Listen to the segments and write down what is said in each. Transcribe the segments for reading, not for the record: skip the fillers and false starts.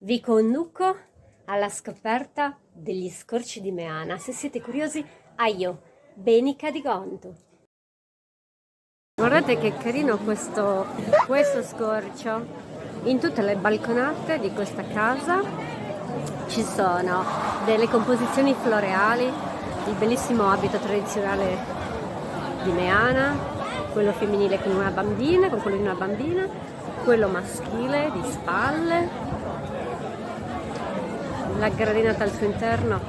Vi conduco alla scoperta degli scorci di Meana. Se siete curiosi, aio, Benica di Gonto. Guardate che carino questo scorcio. In tutte le balconate di questa casa ci sono delle composizioni floreali, il bellissimo abito tradizionale di Meana, quello femminile con una bambina, con quello di una bambina, quello maschile di spalle. La gradinata al suo interno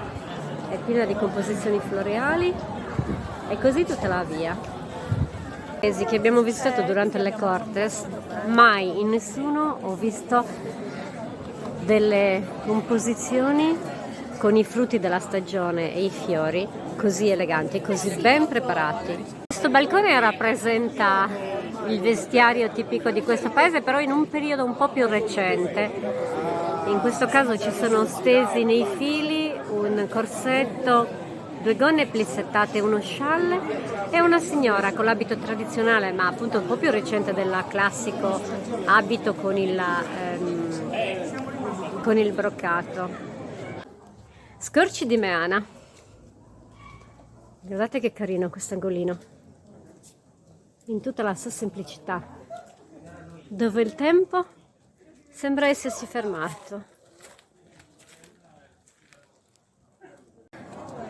è piena di composizioni floreali e così tutta la via. Paesi che abbiamo visitato durante le Cortes, mai in nessuno ho visto delle composizioni con i frutti della stagione e i fiori così eleganti, così ben preparati. Questo balcone rappresenta il vestiario tipico di questo paese, però in un periodo un po' più recente. In questo caso ci sono stesi nei fili un corsetto, due gonne plissettate, uno scialle e una signora con l'abito tradizionale, ma appunto un po' più recente del classico abito con il broccato. Scorci di Meana. Guardate che carino questo angolino, in tutta la sua semplicità, dove il tempo sembra essersi fermato.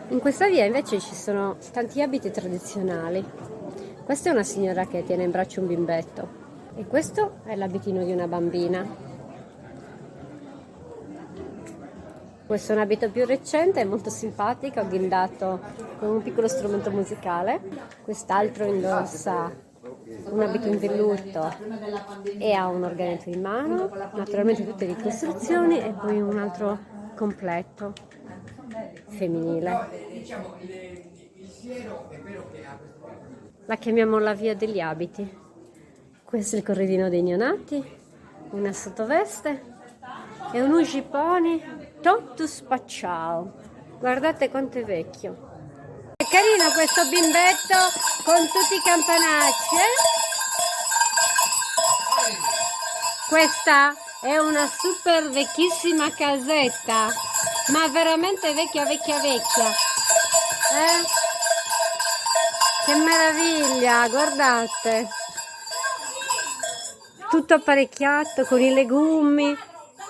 In questa via invece ci sono tanti abiti tradizionali. Questa è una signora che tiene in braccio un bimbetto e questo è l'abitino di una bambina. Questo è un abito più recente, è molto simpatico, ghindato con un piccolo strumento musicale. Quest'altro indossa un abito in velluto e ha un organetto in mano, naturalmente tutte ricostruzioni, e poi un altro completo femminile. La chiamiamo la via degli abiti. Questo è il corredino dei neonati, una sottoveste e un ugiponi tutto spacciao. Guardate quanto è vecchio. È carino questo bimbetto con tutti i campanacci, Questa è una super vecchissima casetta, ma veramente vecchia. Che meraviglia, guardate! Tutto apparecchiato con i legumi,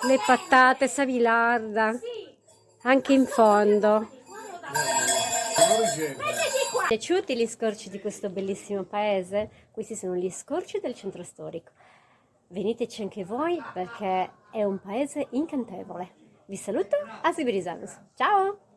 le patate, savilarda, anche in fondo. Piaciuti gli scorci di questo bellissimo paese? Questi sono gli scorci del centro storico. Veniteci anche voi perché è un paese incantevole. Vi saluto, a Siberisanos. Ciao!